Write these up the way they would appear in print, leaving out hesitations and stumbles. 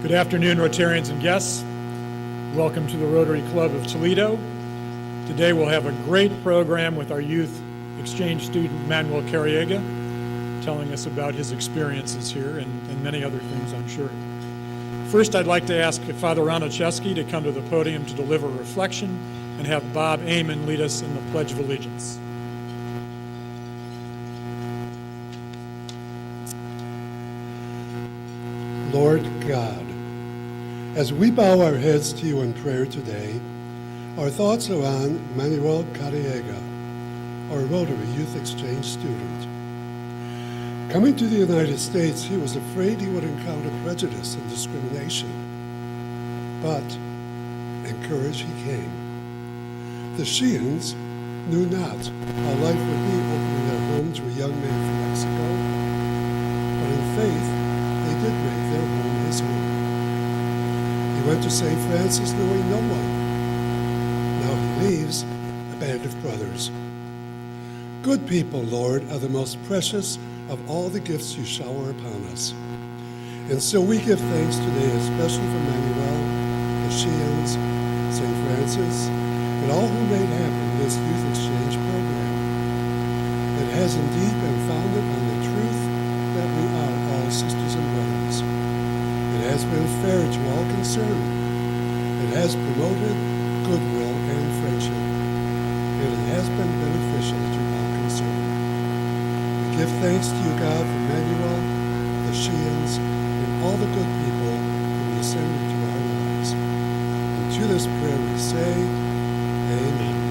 Good afternoon, Rotarians and guests. Welcome to the Rotary Club of Toledo. Today we'll have a great program with our Youth Exchange Student, MANUEL CAREAGA, telling us about his experiences here and many other things, I'm sure. First, I'd like to ask Father Ranocheski to come to the podium to deliver a reflection and have Bob Amon lead us in the Pledge of Allegiance. Lord God, as we bow our heads to you in prayer today, our thoughts are on MANUEL CAREAGA, our Rotary Youth Exchange Student. Coming to the United States, he was afraid he would encounter prejudice and discrimination, but encouraged he came. The Sheehans knew not how life would be opening their home to a young man from Mexico, but in faith, they did make their home his home. He went to St. Francis knowing no one. Now he leaves a band of brothers. Good people, Lord, are the most precious of all the gifts you shower upon us. And so we give thanks today, especially for Manuel, the Sheehans, St. Francis, and all who made happen this youth exchange program. It has indeed been founded on the truth that we are all sisters and brothers. It has been fair to all concerned. It has promoted goodwill and friendship. And it has been beneficial to all concerned. We give thanks to you, God, for Manuel, the Sheehans, and all the good people who you send into our lives. And to this prayer we say, Amen.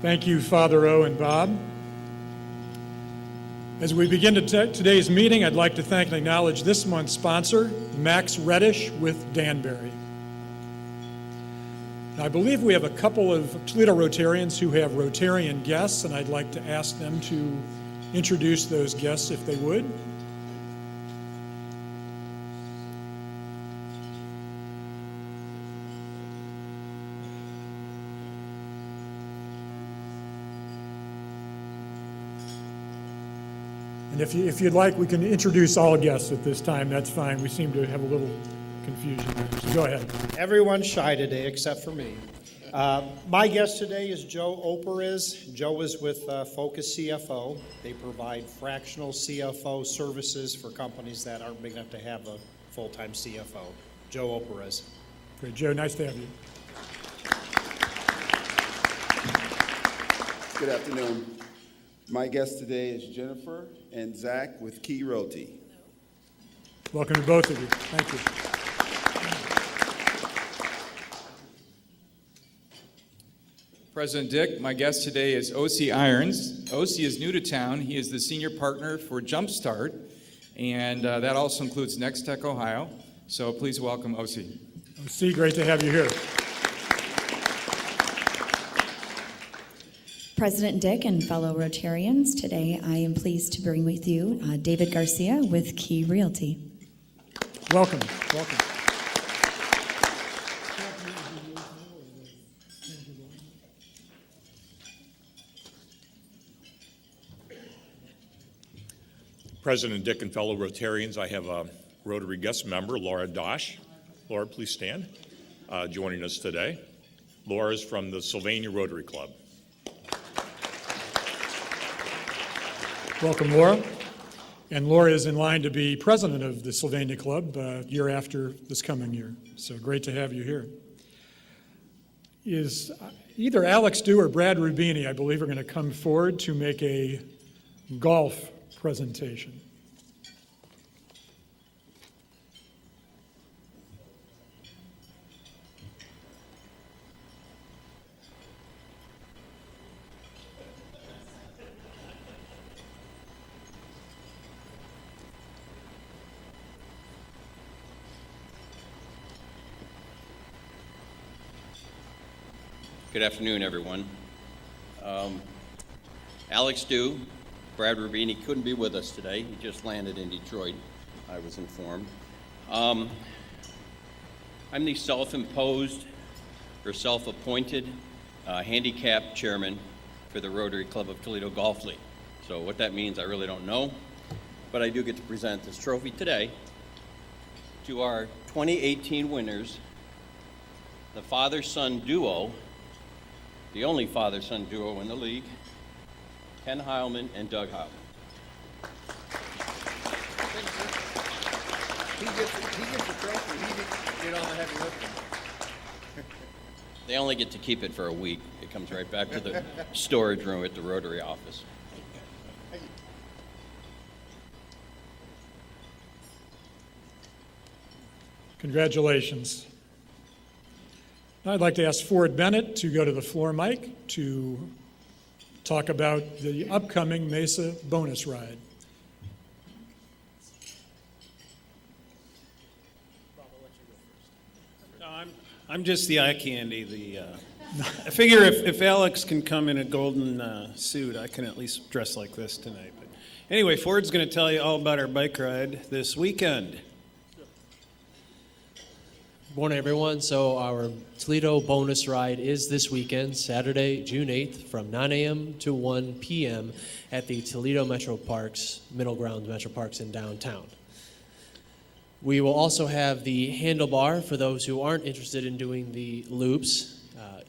Thank you, Father O and Bob. As we begin today's meeting, I'd like to thank and acknowledge this month's sponsor, Max Reddish with Danbury. Now, I believe we have a couple of Toledo Rotarians who have Rotarian guests, and I'd like to ask them to introduce those guests if they would. And if you'd like, we can introduce all guests at this time. That's fine. We seem to have a little confusion there. So go ahead. Everyone's shy today except for me. My guest today is Joe Operez. Joe is with Focus CFO. They provide fractional CFO services for companies that aren't big enough to have a full-time CFO. Joe Operez. Great, Joe. Nice to have you. Good afternoon. My guest today is Jennifer and Zach with Key Realty. Welcome to both of you. Thank you. President Dick, my guest today is O.C. Irons. O.C. is new to town. He is the senior partner for Jumpstart, and that also includes Next Tech Ohio. So please welcome O.C. O.C., great to have you here. President Dick and fellow Rotarians, today I am pleased to bring with you David Garcia with Key Realty. Welcome. Welcome. President Dick and fellow Rotarians, I have a Rotary guest member, Laura Dosh. Laura, please stand, joining us today. Laura is from the Sylvania Rotary Club. Welcome, Laura. And Laura is in line to be president of the Sylvania Club year after this coming year. So great to have you here. Is either Alex Dew or Brad Rubini, I believe, are going to come forward to make a golf presentation. Good afternoon, everyone. Alex Dew, Brad Rubini couldn't be with us today. He just landed in Detroit, I was informed. I'm the self-imposed or self-appointed handicap chairman for the Rotary Club of Toledo Golf League. So what that means, I really don't know, but I do get to present this trophy today to our 2018 winners, the father-son duo, the only father-son duo in the league, Ken Heilman and Doug Heilman. He gets the trophy. He did all the heavy lifting. They only get to keep it for a week. It comes right back to the storage room at the Rotary office. Congratulations. Now I'd like to ask Ford Bennett to go to the floor mic to talk about the upcoming Mesa bonus ride. No, I'm just the eye candy. I figure if Alex can come in a golden suit, I can at least dress like this tonight. But anyway, Ford's going to tell you all about our bike ride this weekend. Good morning, everyone. So our Toledo bonus ride is this weekend, Saturday, June 8th, from 9 a.m. to 1 p.m. at the Toledo Metro Parks, Middle Grounds Metro Parks in downtown. We will also have the handlebar for those who aren't interested in doing the loops.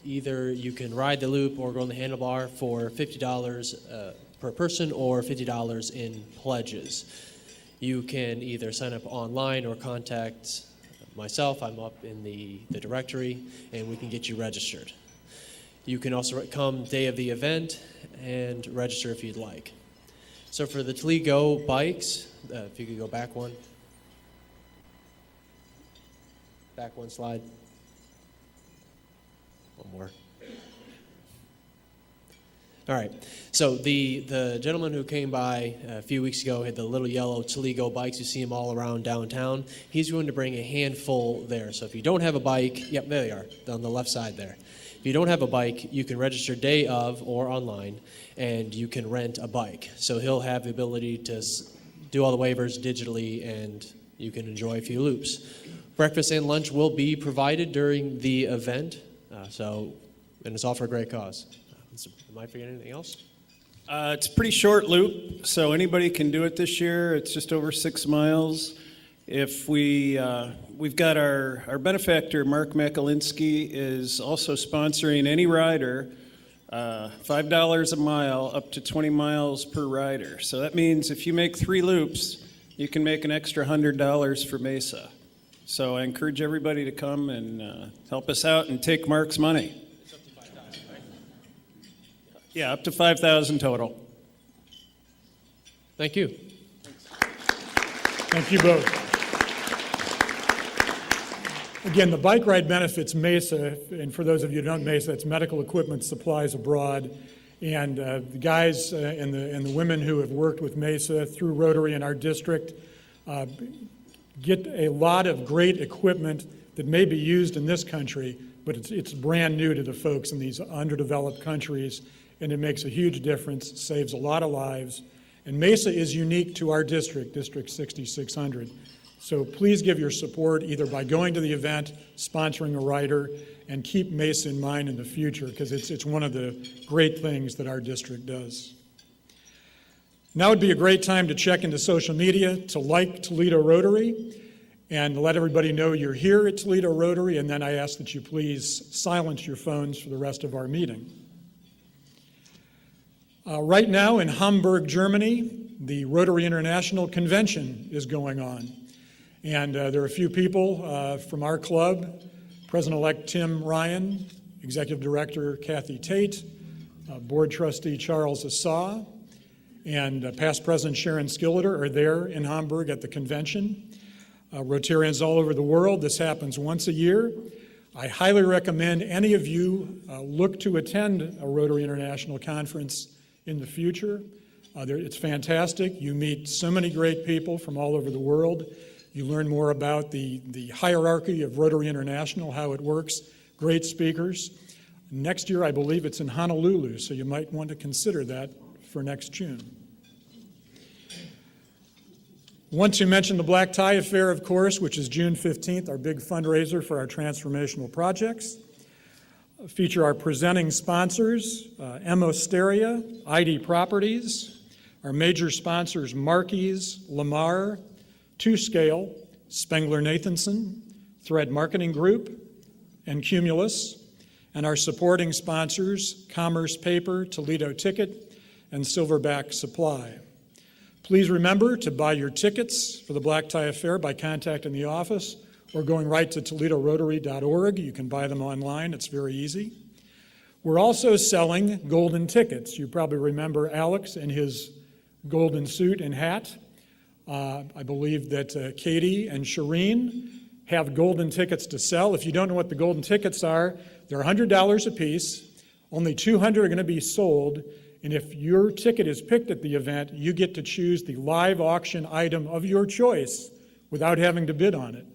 Either you can ride the loop or go on the handlebar for $50 per person or $50 in pledges. You can either sign up online or contact myself. I'm up in the directory, and we can get you registered. You can also come day of the event and register if you'd like. So for the Toledo bikes, if you could go back one. Back one slide. One more. All right. So the gentleman who came by a few weeks ago had the little yellow Toledo bikes. You see them all around downtown. He's going to bring a handful there. So if you don't have a bike, yep, there they are, on the left side there. If you don't have a bike, you can register day of or online, and you can rent a bike. So he'll have the ability to do all the waivers digitally, and you can enjoy a few loops. Breakfast and lunch will be provided during the event, and it's all for a great cause. Am I forgetting anything else? It's a pretty short loop, so anybody can do it this year. It's just over 6 miles. If we've got our benefactor, Mark Makalinsky, is also sponsoring any rider, $5 a mile, up to 20 miles per rider. So that means if you make 3 loops, you can make an extra $100 for Mesa. So I encourage everybody to come and help us out and take Mark's money. It's up to 5,000, right? Yeah, up to 5,000 total. Thank you. Thank you both. Again, the bike ride benefits Mesa, and for those of you who don't know Mesa, it's medical equipment supplies abroad. And the guys and the women who have worked with Mesa through Rotary in our district get a lot of great equipment that may be used in this country, but it's brand new to the folks in these underdeveloped countries, and it makes a huge difference, saves a lot of lives. And Mesa is unique to our district, District 6600. So please give your support either by going to the event, sponsoring a rider, and keep Mesa in mind in the future, because it's one of the great things that our district does. Now would be a great time to check into social media, to like Toledo Rotary, and let everybody know you're here at Toledo Rotary, and then I ask that you please silence your phones for the rest of our meeting. Right now in Hamburg, Germany, the Rotary International Convention is going on. And there are a few people from our club, President-elect Tim Ryan, Executive Director Kathy Tate, Board Trustee Charles Assah, and past President Sharon Skilleter are there in Hamburg at the convention. Rotarians all over the world, this happens once a year. I highly recommend any of you look to attend a Rotary International Conference in the future. It's fantastic. You meet so many great people from all over the world. You learn more about the hierarchy of Rotary International, how it works, great speakers. Next year, I believe it's in Honolulu, so you might want to consider that for next June. Want to mention the Black Tie Affair, of course, which is June 15th, our big fundraiser for our transformational projects. Feature our presenting sponsors, Osteria, ID Properties, our major sponsors, Marquis, Lamar, Two Scale, Spengler Nathanson, Thread Marketing Group, and Cumulus, and our supporting sponsors, Commerce Paper, Toledo Ticket, and Silverback Supply. Please remember to buy your tickets for the Black Tie Affair by contacting the office or going right to ToledoRotary.org. You can buy them online. It's very easy. We're also selling golden tickets. You probably remember Alex in his golden suit and hat. I believe that Katie and Shireen have golden tickets to sell. If you don't know what the golden tickets are, they're $100 a piece. Only 200 are going to be sold. And if your ticket is picked at the event, you get to choose the live auction item of your choice without having to bid on it.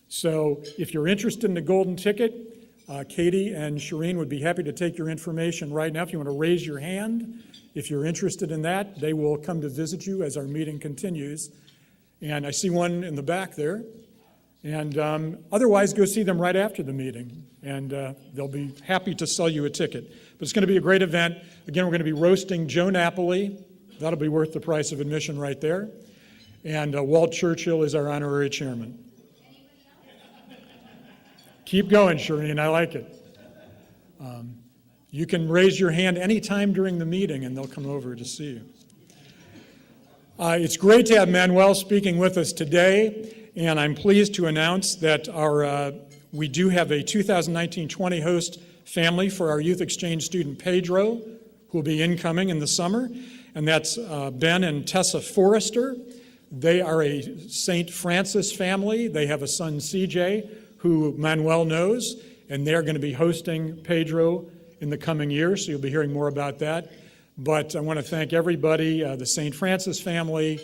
So if you're interested in the golden ticket, Katie and Shireen would be happy to take your information right now. If you want to raise your hand, if you're interested in that, they will come to visit you as our meeting continues. And I see one in the back there. And otherwise, go see them right after the meeting, and they'll be happy to sell you a ticket. But it's going to be a great event. Again, we're going to be roasting Joe Napoli. That'll be worth the price of admission right there. And Walt Churchill is our honorary chairman. Keep going, Shireen. I like it. You can raise your hand anytime during the meeting, and they'll come over to see you. It's great to have Manuel speaking with us today. And I'm pleased to announce that we do have a 2019-20 host family for our Youth Exchange student Pedro, who will be incoming in the summer. And that's Ben and Tessa Forrester. They are a St. Francis family. They have a son, CJ, who Manuel knows. And they're going to be hosting Pedro in the coming year, so you'll be hearing more about that. But I want to thank everybody, the St. Francis family,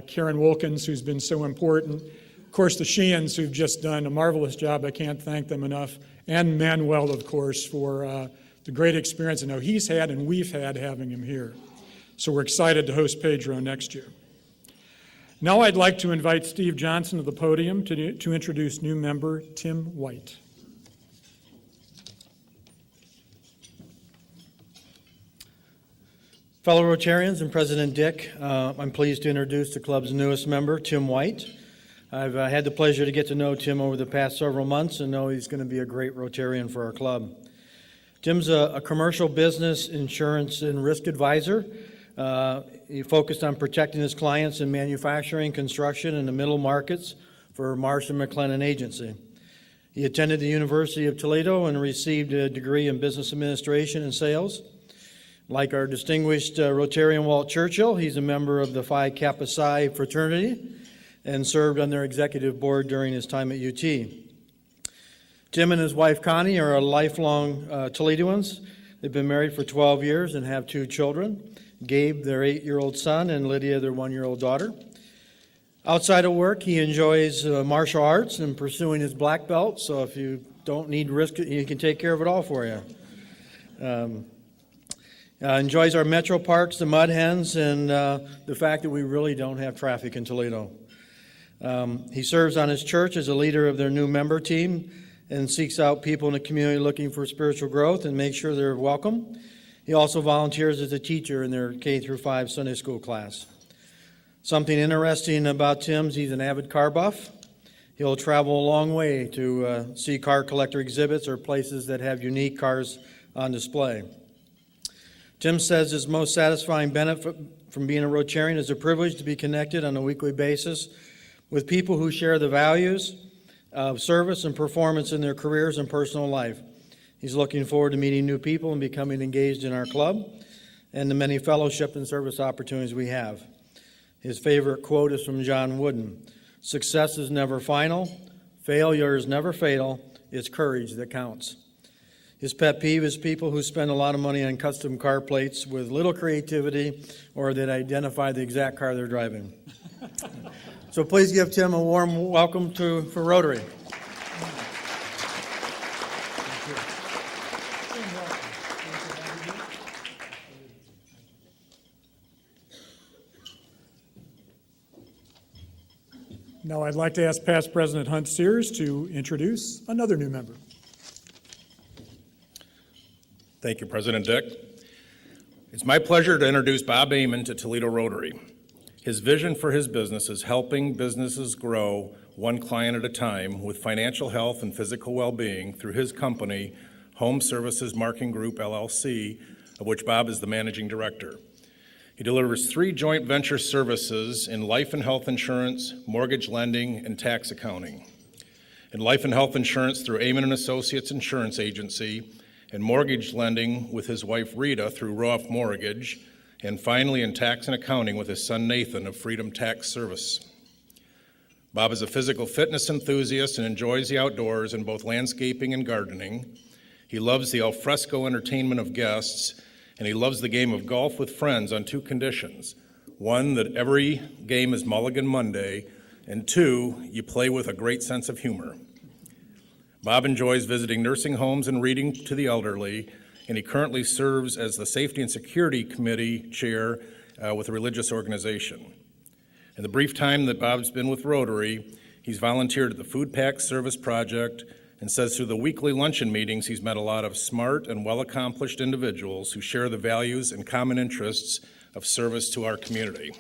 Karen Wolkins, who's been so important. Of course, the Sheehans, who've just done a marvelous job. I can't thank them enough. And Manuel, of course, for the great experience I know he's had and we've had having him here. So we're excited to host Pedro next year. Now I'd like to invite Steve Johnson to the podium to introduce new member Tim White. Fellow Rotarians and President Dick, I'm pleased to introduce the club's newest member, Tim White. I've had the pleasure to get to know Tim over the past several months and know he's going to be a great Rotarian for our club. Tim's a commercial business, insurance, and risk advisor. He focused on protecting his clients in manufacturing, construction, and the middle markets for Marsh & McLennan Agency. He attended the University of Toledo and received a degree in business administration and sales. Like our distinguished Rotarian Walt Churchill, he's a member of the Phi Kappa Psi fraternity and served on their executive board during his time at UT. Tim and his wife Connie are lifelong Toledoans. They've been married for 12 years and have 2 children, Gabe, their 8-year-old son, and Lydia, their 1-year-old daughter. Outside of work, he enjoys martial arts and pursuing his black belt, so if you don't need risk, he can take care of it all for you. Enjoys our metro parks, the mud hens, and the fact that we really don't have traffic in Toledo. He serves on his church as a leader of their new member team and seeks out people in the community looking for spiritual growth and make sure they're welcome. He also volunteers as a teacher in their K-5 Sunday school class. Something interesting about Tim's, he's an avid car buff. He'll travel a long way to see car collector exhibits or places that have unique cars on display. Tim says his most satisfying benefit from being a Rotarian is the privilege to be connected on a weekly basis with people who share the values of service and performance in their careers and personal life. He's looking forward to meeting new people and becoming engaged in our club and the many fellowship and service opportunities we have. His favorite quote is from John Wooden: "Success is never final, failure is never fatal, it's courage that counts." His pet peeve is people who spend a lot of money on custom car plates with little creativity or that identify the exact car they're driving. So please give Tim a warm welcome for Rotary. Now I'd like to ask past President Hunt Sears to introduce another new member. Thank you, President Dick. It's my pleasure to introduce Bob Amon to Toledo Rotary. His vision for his business is helping businesses grow one client at a time with financial health and physical well-being through his company, Home Services Marketing Group, LLC, of which Bob is the managing director. He delivers 3 joint venture services in life and health insurance, mortgage lending, and tax accounting. In life and health insurance through Amon & Associates Insurance Agency, and mortgage lending with his wife Rita through Roth Mortgage, and finally in tax and accounting with his son Nathan of Freedom Tax Service. Bob is a physical fitness enthusiast and enjoys the outdoors in both landscaping and gardening. He loves the alfresco entertainment of guests, and he loves the game of golf with friends on 2 conditions. 1, that every game is Mulligan Monday, and 2, you play with a great sense of humor. Bob enjoys visiting nursing homes and reading to the elderly, and he currently serves as the Safety and Security Committee Chair with a religious organization. In the brief time that Bob's been with Rotary, he's volunteered at the Food Pack Service Project, and says through the weekly luncheon meetings he's met a lot of smart and well-accomplished individuals who share the values and common interests of service to our community.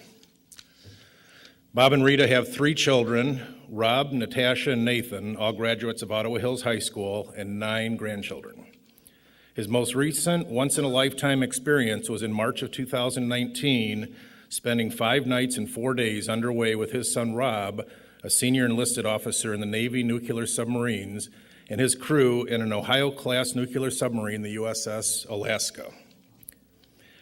Bob and Rita have 3 children, Rob, Natasha, and Nathan, all graduates of Ottawa Hills High School, and 9 grandchildren. His most recent once-in-a-lifetime experience was in March of 2019, spending 5 nights and 4 days underway with his son Rob, a senior enlisted officer in the Navy nuclear submarines, and his crew in an Ohio-class nuclear submarine, the USS Alaska.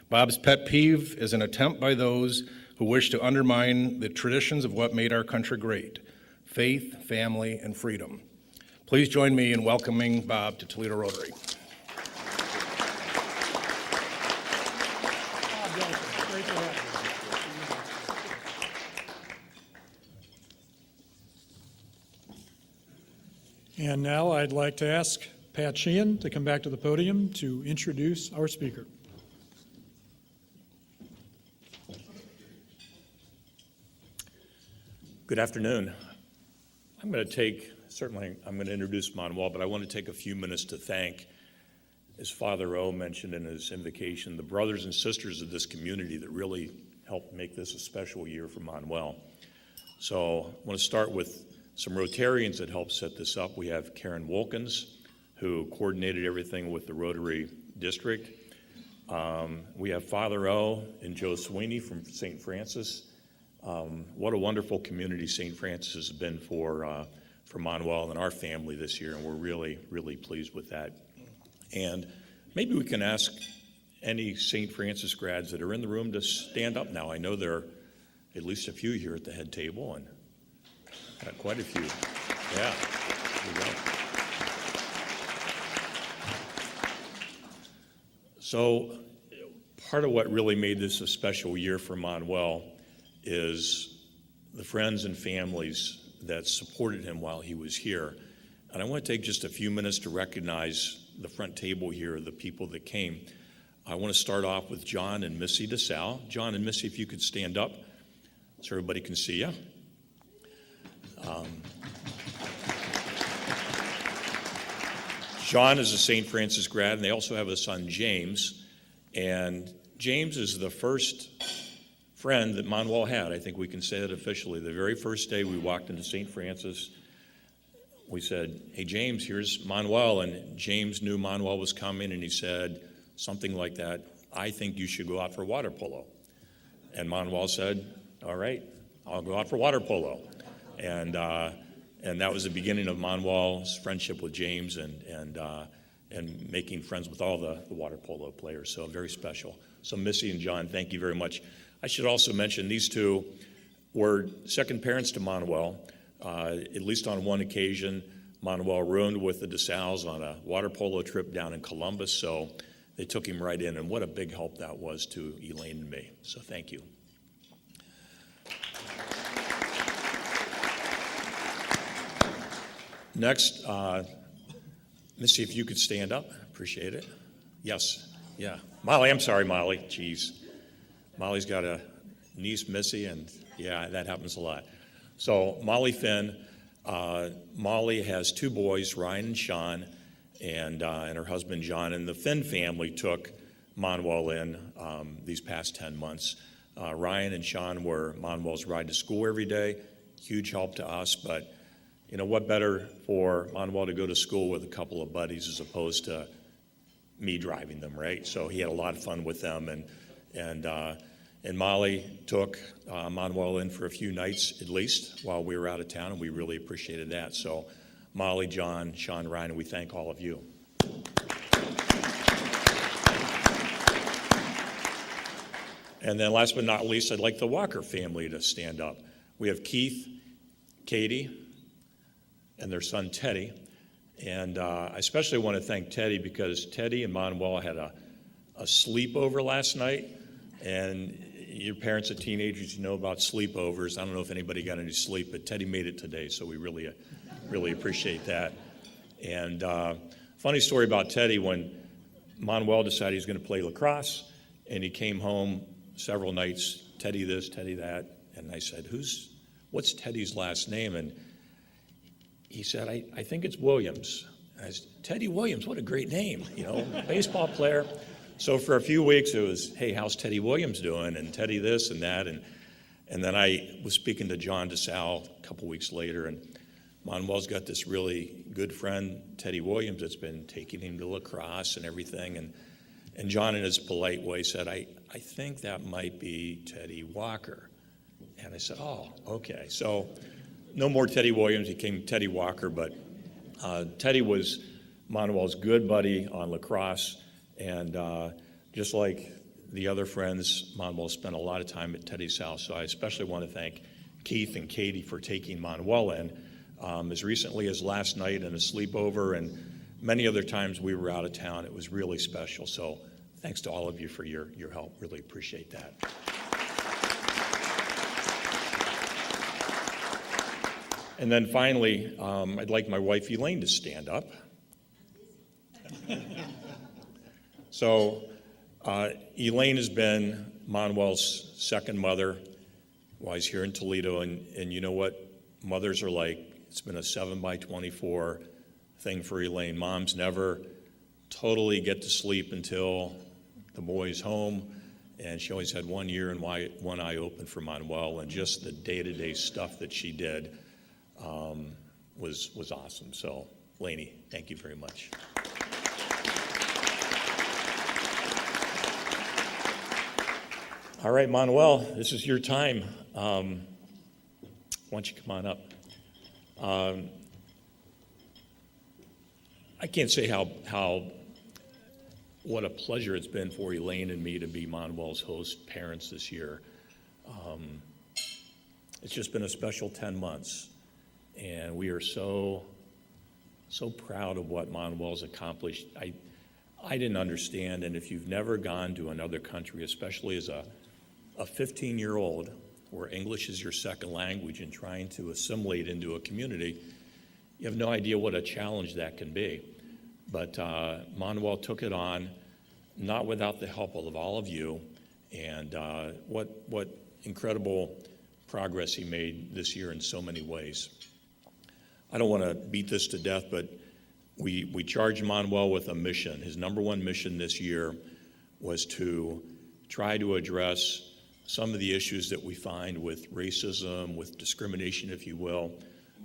Bob's pet peeve is an attempt by those who wish to undermine the traditions of what made our country great: faith, family, and freedom. Please join me in welcoming Bob to Toledo Rotary. And now I'd like to ask Pat Sheehan to come back to the podium to introduce our speaker. Good afternoon. I'm going to introduce Manuel, but I want to take a few minutes to thank, as Father O mentioned in his invocation, the brothers and sisters of this community that really helped make this a special year for Manuel. So I want to start with some Rotarians that helped set this up. We have Karen Wolkins, who coordinated everything with the Rotary District. We have Father O and Joe Sweeney from St. Francis. What a wonderful community St. Francis has been for Manuel and our family this year, and we're really, really pleased with that. And maybe we can ask any St. Francis grads that are in the room to stand up now. I know there are at least a few here at the head table, and quite a few. Yeah, there you go. So part of what really made this a special year for Manuel is the friends and families that supported him while he was here. And I want to take just a few minutes to recognize the front table here, the people that came. I want to start off with John and Missy DeSalle. John and Missy, if you could stand up so everybody can see you. John is a St. Francis grad, and they also have a son, James. And James is the first friend that Manuel had. I think we can say that officially. The very first day we walked into St. Francis, we said, "Hey, James, here's Manuel." And James knew Manuel was coming, and he said something like that, "I think you should go out for water polo." And Manuel said, "All right, I'll go out for water polo." And that was the beginning of Manuel's friendship with James and making friends with all the water polo players. So very special. So Missy and John, thank you very much. I should also mention these two were second parents to Manuel. At least on one occasion, Manuel roomed with the DeSalles on a water polo trip down in Columbus. So they took him right in, and what a big help that was to Elaine and me. So thank you. Next, Missy, if you could stand up, appreciate it. Yes, yeah. Molly, I'm sorry, Molly. Jeez. Molly's got a niece, Missy, and yeah, that happens a lot. So Molly Finn, Molly has two boys, Ryan and Sean, and her husband John, and the Finn family took Manuel in these past 10 months. Ryan and Sean were Manuel's ride to school every day, huge help to us, but you know, what better for Manuel to go to school with a couple of buddies as opposed to me driving them, right? So he had a lot of fun with them, and Molly took Manuel in for a few nights at least while we were out of town, and we really appreciated that. So Molly, John, Sean, Ryan, and we thank all of you. And then last but not least, I'd like the Walker family to stand up. We have Keith, Katie, and their son Teddy. And I especially want to thank Teddy because Teddy and Manuel had a sleepover last night. And your parents of teenagers, you know about sleepovers. I don't know if anybody got any sleep, but Teddy made it today, so we really appreciate that. And funny story about Teddy, when Manuel decided he was going to play lacrosse, and he came home several nights, Teddy this, Teddy that, and I said, what's Teddy's last name? And he said, I think it's Williams. And I said, Teddy Williams, what a great name, you know, baseball player. So for a few weeks it was, hey, how's Teddy Williams doing? And Teddy this and that. And then I was speaking to John DeSalle a couple weeks later, and Manuel's got this really good friend, Teddy Williams, that's been taking him to lacrosse and everything. And John, in his polite way, said, I think that might be Teddy Walker. And I said, oh, okay. So no more Teddy Williams, he became Teddy Walker, but Teddy was Manuel's good buddy on lacrosse, and just like the other friends, Manuel spent a lot of time at Teddy's house, so I especially want to thank Keith and Katie for taking Manuel in. As recently as last night in a sleepover, and many other times we were out of town, it was really special, so thanks to all of you for your help, really appreciate that. And then finally, I'd like my wife Elaine to stand up. So Elaine has been Manuel's second mother while he's here in Toledo, and you know what mothers are like. It's been a 7x24 thing for Elaine. Moms never totally get to sleep until the boy's home, and she always had 1 ear and one eye open for Manuel, and just the day-to-day stuff that she did was awesome. So, Lainey, thank you very much. All right, Manuel, this is your time. Why don't you come on up? I can't say what a pleasure it's been for Elaine and me to be Manuel's host parents this year. It's just been a special 10 months, and we are so proud of what Manuel's accomplished. I didn't understand, and if you've never gone to another country, especially as a 15-year-old, where English is your second language and trying to assimilate into a community, you have no idea what a challenge that can be. But Manuel took it on, not without the help of all of you, and what incredible progress he made this year in so many ways. I don't want to beat this to death, but we charged Manuel with a mission. His number one mission this year was to try to address some of the issues that we find with racism, with discrimination, if you will,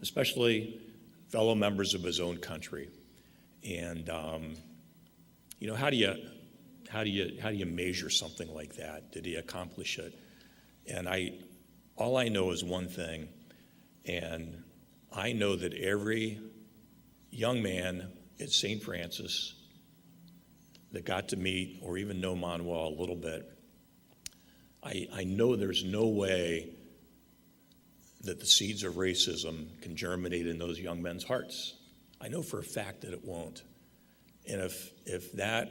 especially fellow members of his own country. And you know, how do you measure something like that? Did he accomplish it? And all I know is one thing, and I know that every young man at St. Francis that got to meet or even know Manuel a little bit, I know there's no way that the seeds of racism can germinate in those young men's hearts. I know for a fact that it won't. And if that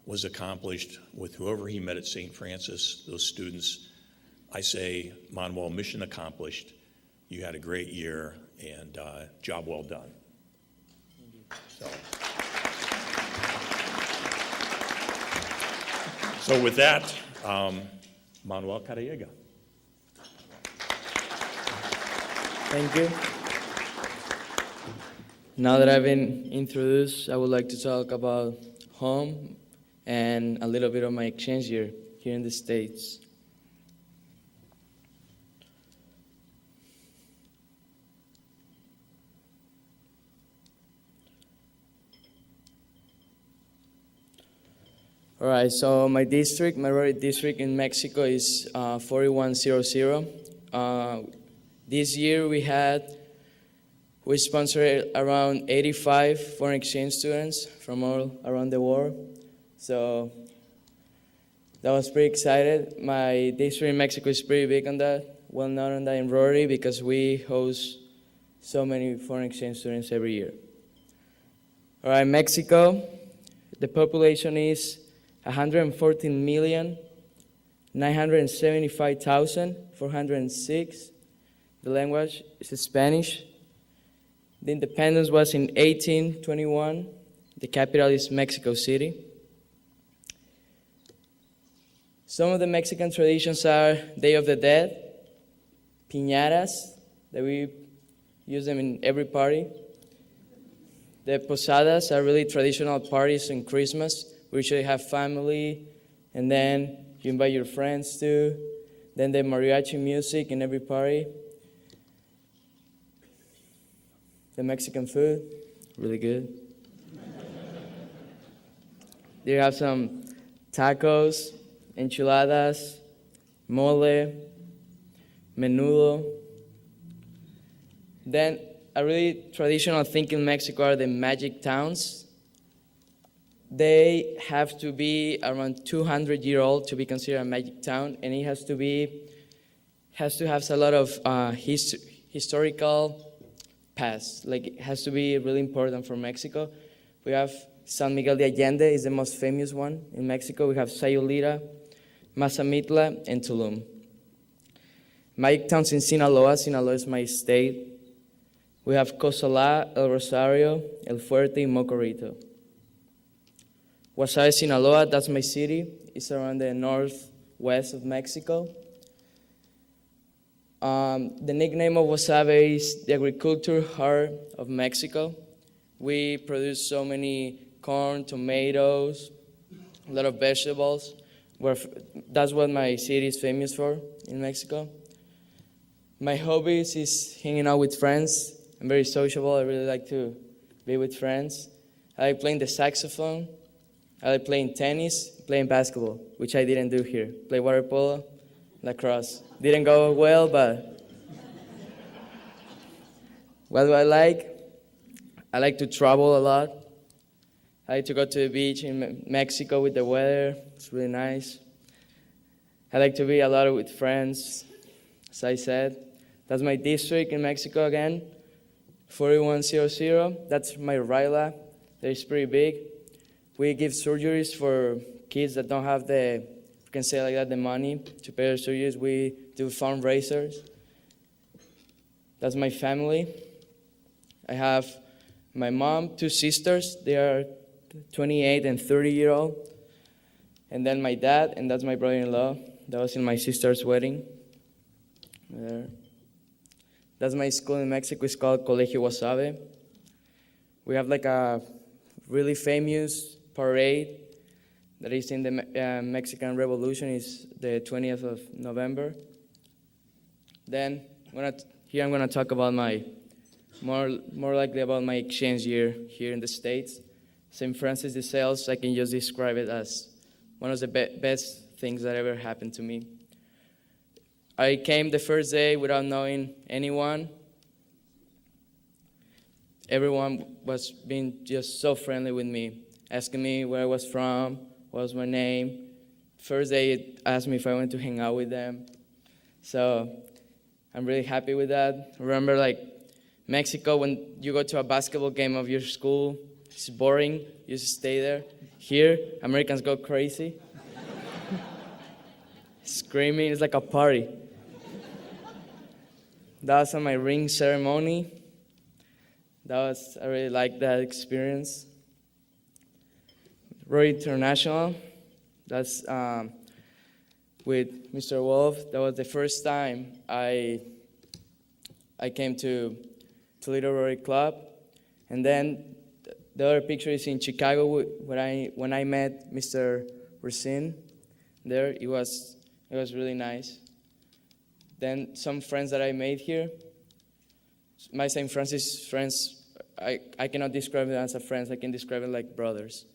was accomplished with whoever he met at St. Francis, those students, I say, Manuel, mission accomplished. You had a great year, and job well done. So with that, MANUEL CAREAGA. Thank you. Now that I've been introduced, I would like to talk about home and a little bit of my exchange year here in the States. All right, so my district, my Rotary district in Mexico is 4100. This year we sponsored around 85 foreign exchange students from all around the world. So that was pretty excited. My district in Mexico is pretty big on that, well known on that in Rotary because we host so many foreign exchange students every year. All right, Mexico, the population is 114,975,406. The language is Spanish. The independence was in 1821. The capital is Mexico City. Some of the Mexican traditions are Day of the Dead, piñatas, that we use them in every party. The posadas are really traditional parties in Christmas. We usually have family, and then you invite your friends too. Then the mariachi music in every party. The Mexican food, really good. They have some tacos, enchiladas, mole, menudo. Then a really traditional thing in Mexico are the magic towns. They have to be around 200-year-old to be considered a magic town, and it has to have a lot of historical past. Like, it has to be really important for Mexico. We have San Miguel de Allende is the most famous one in Mexico. We have Sayulita, Mazamitla, and Tulum. Magic towns in Sinaloa. Sinaloa is my state. We have Cozalá, El Rosario, El Fuerte, and Mocorito. Guasave, Sinaloa, that's my city. It's around the northwest of Mexico. The nickname of Guasave is the agriculture heart of Mexico. We produce so many corn, tomatoes, a lot of vegetables. That's what my city is famous for in Mexico. My hobbies is hanging out with friends. I'm very sociable. I really like to be with friends. I like playing the saxophone. I like playing tennis, playing basketball, which I didn't do here. Play water polo, lacrosse. Didn't go well, but what do I like? I like to travel a lot. I like to go to the beach in Mexico with the weather. It's really nice. I like to be a lot with friends, as I said. That's my district in Mexico again, 4100. That's my RILA. That is pretty big. We give surgeries for kids that don't have the, you can say like that, the money to pay their surgeries. We do fundraisers. That's my family. I have my mom, 2 sisters. They are 28 and 30-year-old. And then my dad, and that's my brother-in-law. That was in my sister's wedding. There. That's my school in Mexico. It's called Colegio Guasave. We have like a really famous parade that is in the Mexican Revolution. It's the 20th of November. Then I'm going to talk about my more likely about my exchange year here in the States. St. Francis de Sales, I can just describe it as one of the best things that ever happened to me. I came the first day without knowing anyone. Everyone was being just so friendly with me, asking me where I was from, what was my name. First day, it asked me if I wanted to hang out with them. So I'm really happy with that. Remember, like, Mexico, when you go to a basketball game of your school, it's boring. You just stay there. Here, Americans go crazy. Screaming, it's like a party. That was on my ring ceremony. I really liked that experience. Rotary International, that's with Mr. Wolf. That was the first time I I came to Toledo Rotary Club. And then the other picture is in Chicago when I met Mr. Racine there. It was really nice. Then some friends that I made here, my St. Francis friends, I cannot describe them as a friends. I can describe them like brothers.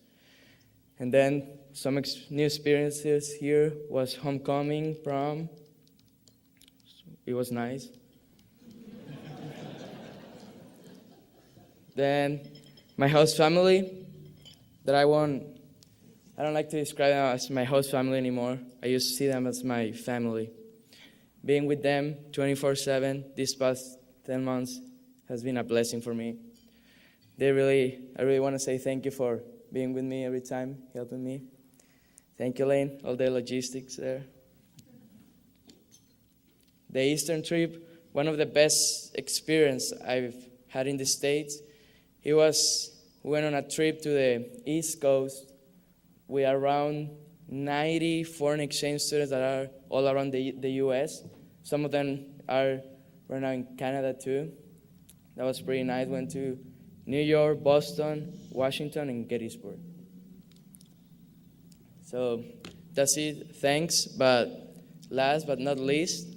And then some new experiences here was homecoming, prom. It was nice. Then my host family that I don't like to describe them as my host family anymore. I used to see them as my family. Being with them 24/7 these past 10 months has been a blessing for me. I really want to say thank you for being with me every time, helping me. Thank you, Lane, all the logistics there. The Eastern trip, one of the best experience I've had in the States. We went on a trip to the East Coast with around 90 foreign exchange students that are all around the U.S. Some of them are right now in Canada too. That was pretty nice. Went to New York, Boston, Washington, and Gettysburg. So that's it. Thanks. But last but not least,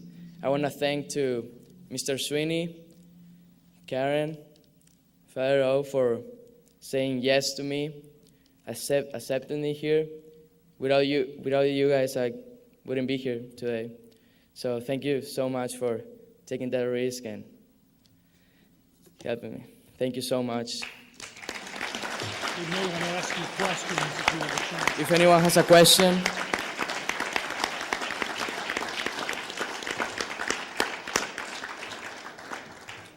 I want to thank to Mr. Sweeney, Karen, Pedro for saying yes to me, accepting me here. Without you guys, I wouldn't be here today. So thank you so much for taking that risk and helping me. Thank you so much. We may want to ask you questions if you have a chance. If anyone has a question.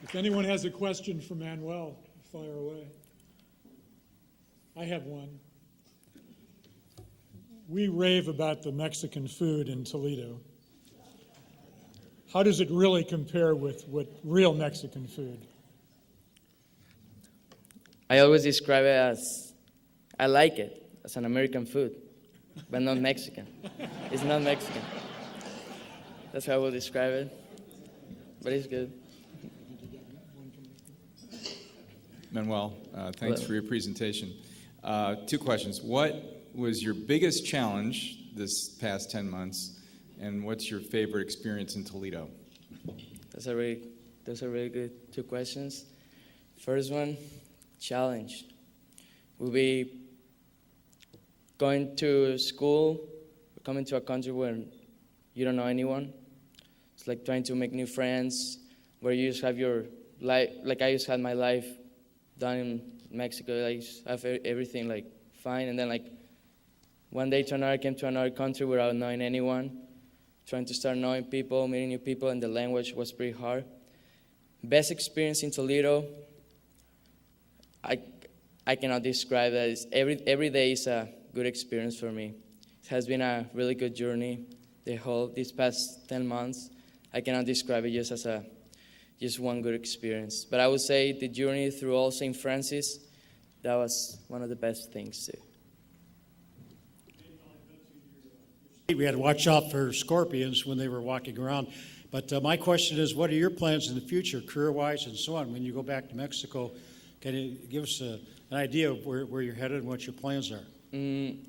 If anyone has a question for Manuel, fire away. I have one. We rave about the Mexican food in Toledo. How does it really compare with real Mexican food? I always describe it as, I like it as an American food, but not Mexican. It's not Mexican. That's how I will describe it, but it's good. Manuel, thanks for your presentation. 2 questions. What was your biggest challenge this past 10 months, and what's your favorite experience in Toledo? Those are really good 2 questions. First one, challenge. Will be going to school, coming to a country where you don't know anyone. It's like trying to make new friends, where you just have your life, like I just had my life done in Mexico. I just have everything like fine, and then like one day to another, I came to another country without knowing anyone, trying to start knowing people, meeting new people, and the language was pretty hard. Best experience in Toledo, I cannot describe that. It's every day is a good experience for me. It has been a really good journey. These past 10 months, I cannot describe it just one good experience. But I would say the journey through all St. Francis, that was one of the best things too. We had to watch out for scorpions when they were walking around. But my question is, what are your plans in the future, career-wise and so on, when you go back to Mexico? Can you give us an idea of where you're headed and what your plans are?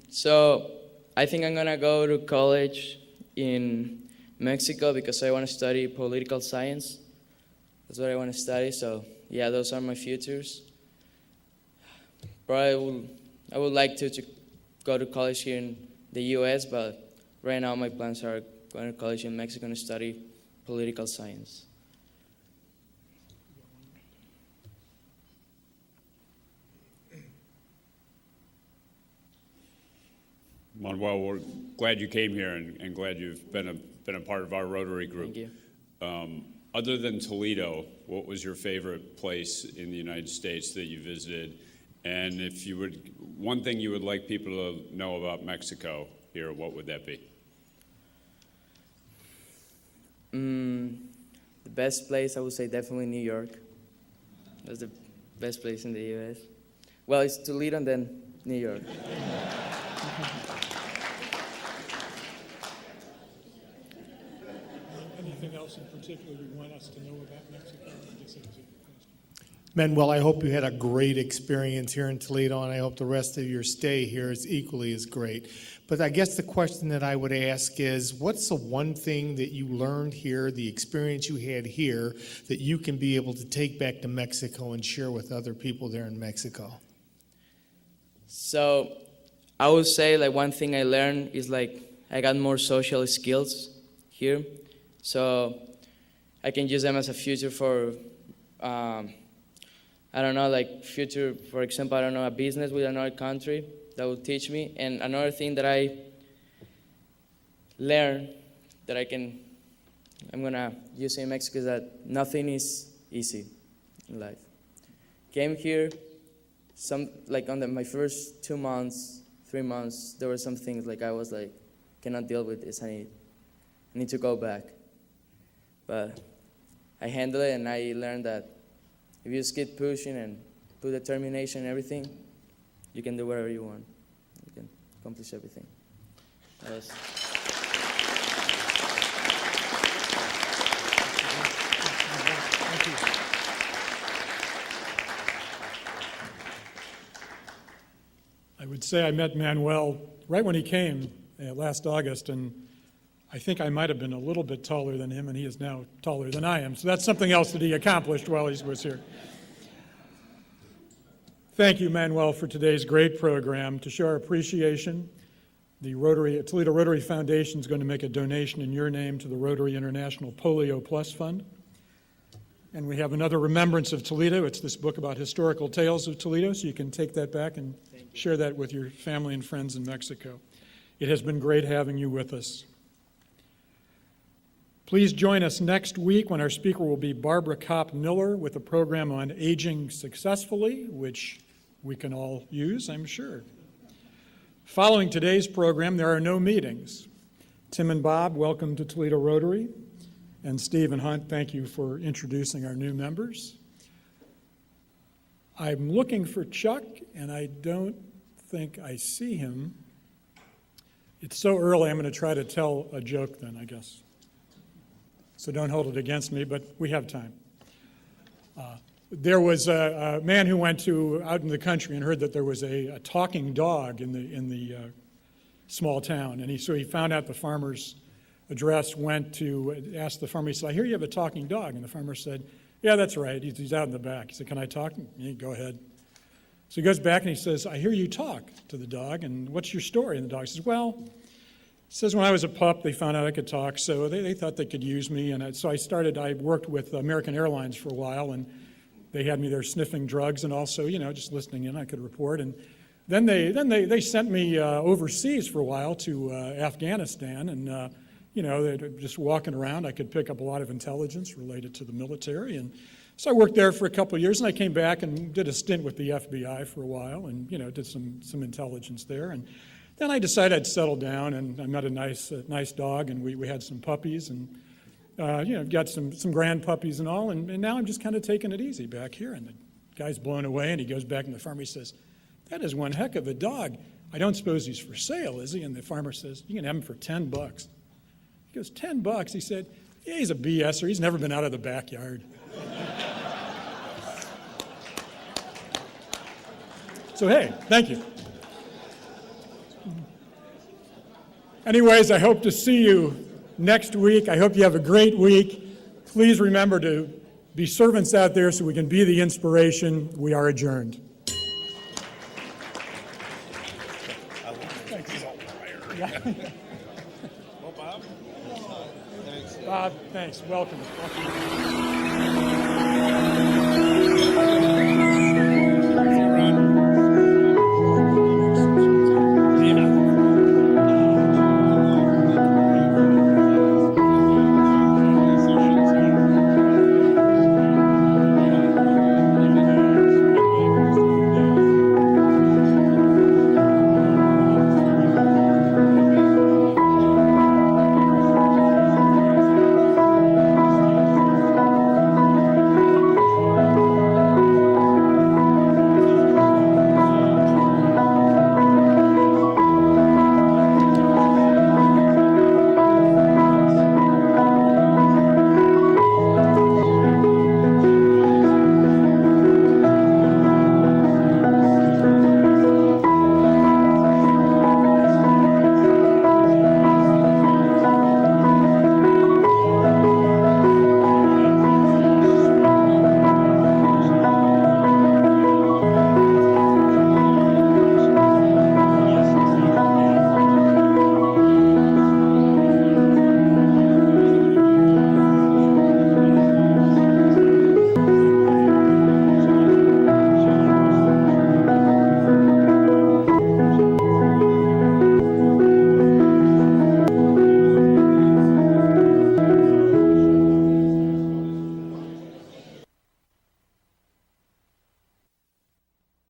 So I think I'm going to go to college in Mexico because I want to study political science. That's what I want to study. So, yeah, those are my futures. Probably I would like to go to college here in the U.S., but right now my plans are going to college in Mexico and study political science. Manuel, we're glad you came here and glad you've been a part of our Rotary group. Thank you. Other than Toledo, what was your favorite place in the United States that you visited? And if you would, one thing you would like people to know about Mexico here, what would that be? The best place, I would say definitely New York. That's the best place in the U.S. Well, it's Toledo and then New York. anything else in particular you want us to know about Mexico? I guess that was it. Manuel, I hope you had a great experience here in Toledo, and I hope the rest of your stay here is equally as great. But I guess the question that I would ask is, what's the one thing that you learned here, the experience you had here, that you can be able to take back to Mexico and share with other people there in Mexico? So I would say like one thing I learned is like I got more social skills here. So I can use them as a future for, I don't know, like future, for example, I don't know, a business with another country that will teach me. And another thing that I learned that I'm going to use in Mexico is that nothing is easy in life. Came here, like on my first 2 months, 3 months, there were some things like I was like, cannot deal with this, I need to go back. But I handled it, and I learned that if you just keep pushing and put determination and everything, you can do whatever you want. You can accomplish everything. Thank you. I would say I met Manuel right when he came last August, and I think I might have been a little bit taller than him, and he is now taller than I am. So that's something else that he accomplished while he was here. Thank you, Manuel, for today's great program. To show our appreciation, the Toledo Rotary Foundation is going to make a donation in your name to the Rotary International Polio Plus Fund. And we have another remembrance of Toledo. It's this book about historical tales of Toledo, so you can take that back and share that with your family and friends in Mexico. It has been great having you with us. Please join us next week when our speaker will be Barbara Kopp-Miller with a program on aging successfully, which we can all use, I'm sure. Following today's program, there are no meetings. Tim and Bob, welcome to Toledo Rotary. And Steve and Hunt, thank you for introducing our new members. I'm looking for Chuck, and I don't think I see him. It's so early, I'm going to try to tell a joke then, I guess. So don't hold it against me, but we have time. There was a man who went out in the country and heard that there was a talking dog in the small town, and so he found out the farmer's address, went to ask the farmer. He said, "I hear you have a talking dog," and the farmer said, "Yeah, that's right. He's out in the back." He said, "Can I talk?" Yeah, go ahead. So he goes back and he says, "I hear you talk," to the dog, "and what's your story?" And the dog says, "Well," says, "when I was a pup, they found out I could talk, so they thought they could use me. And so I worked with American Airlines for a while, and they had me there sniffing drugs and also, just listening in. I could report. And then they sent me overseas for a while to Afghanistan, and, they're just walking around. I could pick up a lot of intelligence related to the military. And so I worked there for a couple of years, and I came back and did a stint with the FBI for a while and, did some intelligence there. And then I decided I'd settle down, and I met a nice dog, and we had some puppies, and got some grand puppies and all, and now I'm just kind of taking it easy back here. And the guy's blown away, and he goes back, and the farmer says, "That is one heck of a dog. I don't suppose he's for sale, is he?" And the farmer says, "You can have him for $10. He goes, $10? He said, "Yeah, he's a BSer. He's never been out of the backyard." So hey, thank you. Anyways, I hope to see you next week. I hope you have a great week. Please remember to be servants out there so we can be the inspiration. We are adjourned. Bob, thanks. Welcome.